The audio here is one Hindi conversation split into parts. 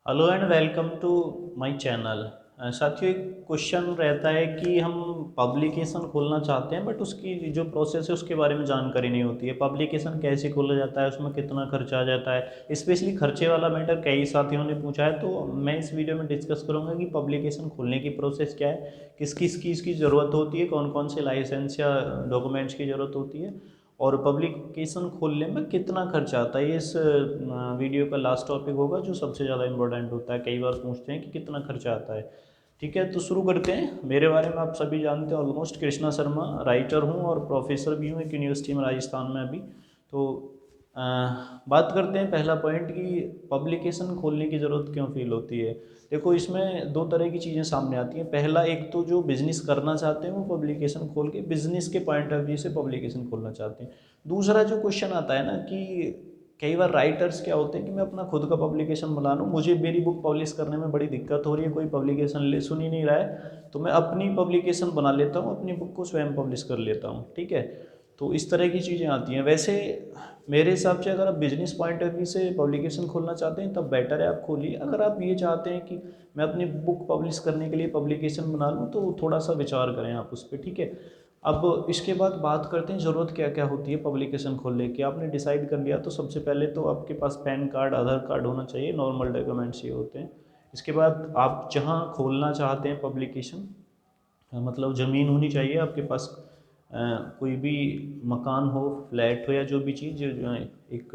Hello and welcome to my channel. साथियों, एक क्वेश्चन रहता है कि हम पब्लिकेशन खोलना चाहते हैं बट उसकी जो प्रोसेस है उसके बारे में जानकारी नहीं होती है। पब्लिकेशन कैसे खोला जाता है, उसमें कितना खर्चा आ जाता है, स्पेशली खर्चे वाला मैटर कई साथियों ने पूछा है। तो मैं इस वीडियो में डिस्कस करूंगा कि पब्लिकेशन खोलने की प्रोसेस क्या है, किस किस चीज़ की ज़रूरत होती है, कौन कौन से लाइसेंस या डॉक्यूमेंट्स की ज़रूरत होती है और पब्लिकेशन खोलने में कितना खर्चा आता है। ये इस वीडियो का लास्ट टॉपिक होगा जो सबसे ज़्यादा इंपॉर्टेंट होता है। कई बार पूछते हैं कि कितना खर्चा आता है। ठीक है, तो शुरू करते हैं। मेरे बारे में आप सभी जानते हैं ऑलमोस्ट। कृष्णा शर्मा राइटर हूँ और प्रोफेसर भी हूँ एक यूनिवर्सिटी में राजस्थान में अभी। तो अ, बात करते हैं पहला पॉइंट कि पब्लिकेशन खोलने की ज़रूरत क्यों फील होती है। देखो, इसमें दो तरह की चीज़ें सामने आती हैं। पहला, एक तो जो बिज़नेस करना चाहते हैं वो पब्लिकेशन खोल के बिज़नेस के पॉइंट ऑफ व्यू से पब्लिकेशन खोलना चाहते हैं। दूसरा जो क्वेश्चन आता है ना कि कई बार राइटर्स क्या होते हैं कि मैं अपना खुद का पब्लिकेशन बना लूँ, मुझे मेरी बुक पब्लिश करने में बड़ी दिक्कत हो रही है, कोई पब्लिकेशन ले सुन ही नहीं रहा है, तो मैं अपनी पब्लिकेशन बना लेता हूँ, अपनी बुक को स्वयं पब्लिश कर लेता हूँ। ठीक है, तो इस तरह की चीज़ें आती हैं। वैसे मेरे हिसाब से अगर आप बिजनेस पॉइंट ऑफ व्यू से पब्लिकेशन खोलना चाहते हैं तब बेटर है आप खोलिए। अगर आप ये चाहते हैं कि मैं अपनी बुक पब्लिश करने के लिए पब्लिकेशन बना लूँ तो थोड़ा सा विचार करें आप उस पर। ठीक है, अब इसके बाद बात करते हैं ज़रूरत क्या क्या होती है पब्लिकेशन खोलने की। आपने डिसाइड कर लिया तो सबसे पहले तो आपके पास पैन कार्ड, आधार कार्ड होना चाहिए, नॉर्मल डॉक्यूमेंट्स ये होते हैं। इसके बाद आप जहाँ खोलना चाहते हैं पब्लिकेशन, मतलब ज़मीन होनी चाहिए आपके पास। कोई भी मकान हो, फ्लैट हो या जो भी चीज़ जो एक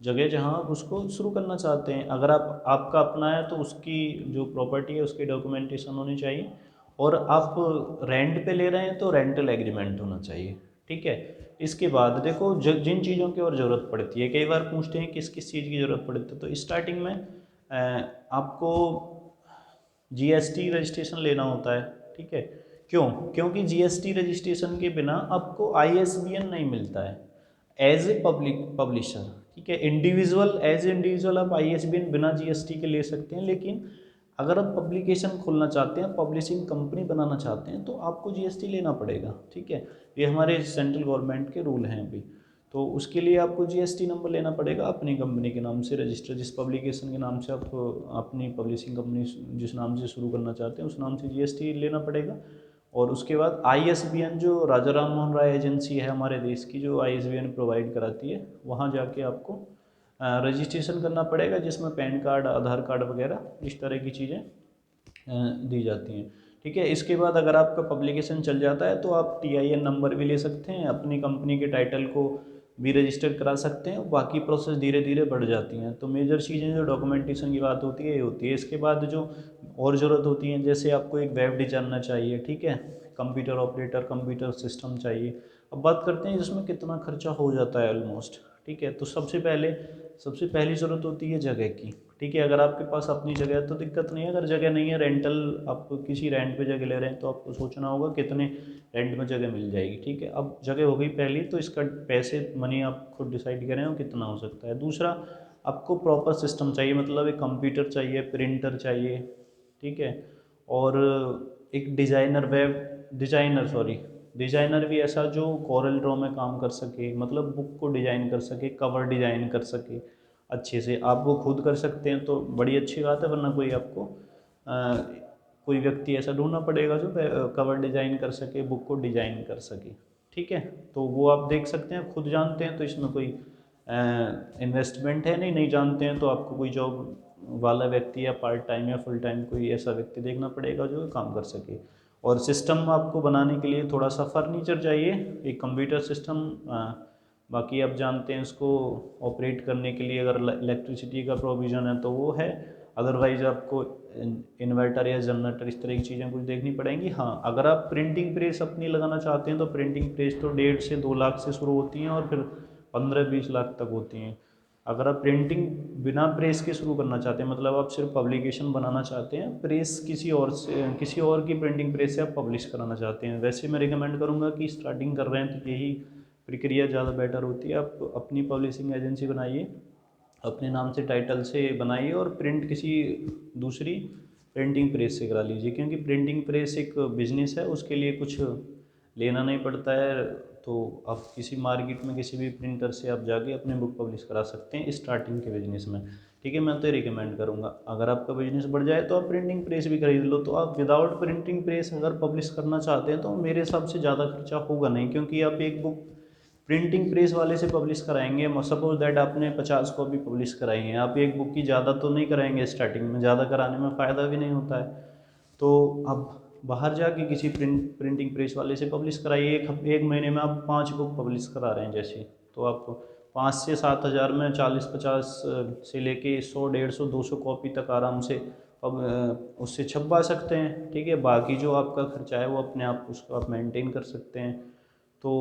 जगह जहाँ आप उसको शुरू करना चाहते हैं। अगर आप आपका अपना है तो उसकी जो प्रॉपर्टी है उसकी डॉक्यूमेंटेशन होनी चाहिए। और आप रेंट पे ले रहे हैं तो रेंटल एग्रीमेंट होना चाहिए। ठीक है, इसके बाद देखो जिन चीज़ों की और ज़रूरत पड़ती है, कई बार पूछते हैं किस किस चीज़ की ज़रूरत पड़ती है। तो स्टार्टिंग में आपको जीएसटी रजिस्ट्रेशन लेना होता है। ठीक है, क्यों? क्योंकि जीएसटी रजिस्ट्रेशन के बिना आपको आईएसबीएन नहीं मिलता है एज ए पब्लिक पब्लिशर। ठीक है, इंडिविजुअल एज ए इंडिविजुअल आप आईएसबीएन बिना जीएसटी के ले सकते हैं, लेकिन अगर आप पब्लिकेशन खोलना चाहते हैं, पब्लिशिंग कंपनी बनाना चाहते हैं, तो आपको जीएसटी लेना पड़ेगा। ठीक है, ये हमारे सेंट्रल गवर्नमेंट के रूल हैं अभी। तो उसके लिए आपको जीएसटी नंबर लेना पड़ेगा, अपनी कंपनी के नाम से रजिस्टर, जिस पब्लिकेशन के नाम से आप अपनी पब्लिशिंग कंपनी जिस नाम से शुरू करना चाहते हैं उस नाम से जीएसटी लेना पड़ेगा। और उसके बाद आईएसबीएन जो राजा राम मोहन राय एजेंसी है हमारे देश की, जो आईएसबीएन प्रोवाइड कराती है, वहाँ जाके आपको रजिस्ट्रेशन करना पड़ेगा, जिसमें पैन कार्ड, आधार कार्ड वगैरह इस तरह की चीज़ें दी जाती हैं। ठीक है, इसके बाद अगर आपका पब्लिकेशन चल जाता है तो आप टीआईएन नंबर भी ले सकते हैं, अपनी कंपनी के टाइटल को भी रजिस्टर करा सकते हैं, और बाकी प्रोसेस धीरे धीरे बढ़ जाती हैं। तो मेजर चीज़ें जो डॉक्यूमेंटेशन की बात होती है ये होती है। इसके बाद जो और ज़रूरत होती है, जैसे आपको एक वेब डिजाइनर चाहिए। ठीक है, कंप्यूटर ऑपरेटर, कंप्यूटर सिस्टम चाहिए। अब बात करते हैं इसमें कितना खर्चा हो जाता है ऑलमोस्ट। ठीक है, तो सबसे पहली ज़रूरत होती है जगह की। ठीक है, अगर आपके पास अपनी जगह है तो दिक्कत नहीं है। अगर जगह नहीं है, रेंटल आप किसी रेंट पे जगह ले रहे हैं, तो आपको सोचना होगा कितने रेंट में जगह मिल जाएगी। ठीक है, अब जगह हो गई पहली, तो इसका पैसे मनी आप खुद डिसाइड करें हो कितना हो सकता है। दूसरा, आपको प्रॉपर सिस्टम चाहिए, मतलब एक कंप्यूटर चाहिए, प्रिंटर चाहिए। ठीक है, और एक डिजाइनर भी ऐसा जो कोरल ड्रॉ में काम कर सके, मतलब बुक को डिजाइन कर सके, कवर डिजाइन कर सके अच्छे से। आप वो खुद कर सकते हैं तो बड़ी अच्छी बात है, वरना कोई आपको कोई व्यक्ति ऐसा ढूंढना पड़ेगा जो कवर डिजाइन कर सके, बुक को डिजाइन कर सके। ठीक है, तो वो आप देख सकते हैं, खुद जानते हैं तो इसमें कोई इन्वेस्टमेंट है नहीं, नहीं जानते हैं तो आपको कोई जॉब वाला व्यक्ति या पार्ट टाइम या फुल टाइम कोई ऐसा व्यक्ति देखना पड़ेगा जो काम कर सके। और सिस्टम आपको बनाने के लिए थोड़ा सा फर्नीचर चाहिए, एक कंप्यूटर सिस्टम। बाकी आप जानते हैं उसको ऑपरेट करने के लिए अगर इलेक्ट्रिसिटी का प्रोविज़न है तो वो है, अदरवाइज आपको इन्वर्टर या जनरेटर इस तरह की चीज़ें कुछ देखनी पड़ेंगी। हाँ, अगर आप प्रिंटिंग प्रेस अपनी लगाना चाहते हैं तो प्रिंटिंग प्रेस तो 1.5 से 2 लाख से शुरू होती हैं और फिर 15-20 लाख तक होती हैं। अगर आप प्रिंटिंग बिना प्रेस के शुरू करना चाहते हैं, मतलब आप सिर्फ पब्लिकेशन बनाना चाहते हैं, प्रेस किसी और की प्रिंटिंग प्रेस से आप पब्लिश कराना चाहते हैं, वैसे मैं रिकमेंड करूँगा कि स्टार्टिंग कर रहे हैं तो यही प्रक्रिया ज़्यादा बेटर होती है। आप अपनी पब्लिशिंग एजेंसी बनाइए, अपने नाम से टाइटल से बनाइए और प्रिंट किसी दूसरी प्रिंटिंग प्रेस से करा लीजिए, क्योंकि प्रिंटिंग प्रेस एक बिजनेस है, उसके लिए कुछ लेना नहीं पड़ता है। तो आप किसी मार्केट में किसी भी प्रिंटर से आप जाके अपने बुक पब्लिश करा सकते हैं स्टार्टिंग के बिजनेस में। ठीक है, मैं तो रिकमेंड करूँगा। अगर आपका बिजनेस बढ़ जाए तो आप प्रिंटिंग प्रेस भी खरीद लो। तो आप विदाउट प्रिंटिंग प्रेस अगर पब्लिश करना चाहते हैं तो मेरे हिसाब से ज़्यादा खर्चा होगा नहीं, क्योंकि आप एक बुक प्रिंटिंग प्रेस वाले से पब्लिश कराएंगे, सपोज दैट आपने 50 कॉपी पब्लिश कराई हैं, आप एक बुक की ज़्यादा तो नहीं कराएंगे, स्टार्टिंग में ज़्यादा कराने में फ़ायदा भी नहीं होता है। तो अब बाहर जाके किसी प्रिंटिंग प्रेस वाले से पब्लिश कराइए। एक महीने में आप 5 बुक पब्लिश करा रहे हैं जैसे, तो आप 5 से 7 हज़ार में 40-50 से लेके 100, 150, 200 कॉपी तक आराम से अब उससे छपवा सकते हैं। ठीक है, बाकी जो आपका खर्चा है वो अपने आप उसको आप मेंटेन कर सकते हैं। तो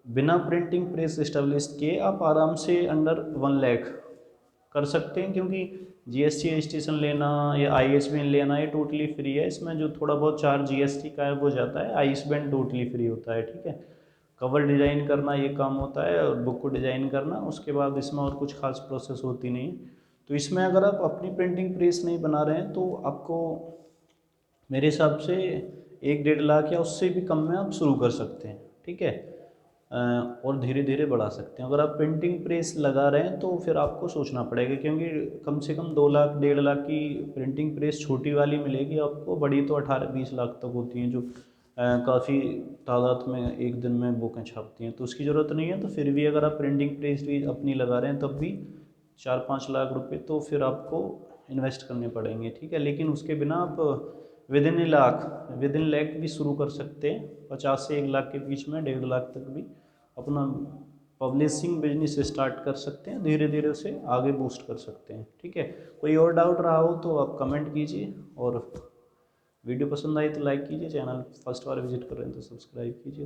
बिना प्रिंटिंग प्रेस इस्टेब्लिश किए आप आराम से अंडर 1 लाख कर सकते हैं, क्योंकि जीएसटी रजिस्ट्रेशन लेना या आईएसबीएन लेना ये टोटली फ्री है। इसमें जो थोड़ा बहुत चार्ज जीएसटी का है वो जाता है, आईएसबीएन टोटली फ्री होता है। ठीक है, कवर डिज़ाइन करना ये काम होता है और बुक को डिज़ाइन करना, उसके बाद इसमें और कुछ खास प्रोसेस होती नहीं है। तो इसमें अगर आप अपनी प्रिंटिंग प्रेस नहीं बना रहे हैं तो आपको मेरे हिसाब से 1-1.5 लाख या उससे भी कम में आप शुरू कर सकते हैं। ठीक है, और धीरे धीरे बढ़ा सकते हैं। अगर आप प्रिंटिंग प्रेस लगा रहे हैं तो फिर आपको सोचना पड़ेगा, क्योंकि कम से कम 2 लाख 1.5 लाख की प्रिंटिंग प्रेस छोटी वाली मिलेगी आपको, बड़ी तो 18-20 लाख तक होती हैं, जो काफ़ी तादाद में एक दिन में बुकें छापती हैं। तो उसकी ज़रूरत नहीं है। तो फिर भी अगर आप प्रिंटिंग प्रेस भी अपनी लगा रहे हैं तब भी 4-5 लाख रुपए तो फिर आपको इन्वेस्ट करने पड़ेंगे। ठीक है, लेकिन उसके बिना आप विद इन लाख भी शुरू कर सकते हैं। 50 से 1 लाख के बीच में, 1.5 लाख तक भी अपना पब्लिशिंग बिजनेस स्टार्ट कर सकते हैं। धीरे धीरे उसे आगे बूस्ट कर सकते हैं। ठीक है, कोई और डाउट रहा हो तो आप कमेंट कीजिए, और वीडियो पसंद आई तो लाइक कीजिए, चैनल फर्स्ट बार विजिट कर रहे हैं तो सब्सक्राइब कीजिए।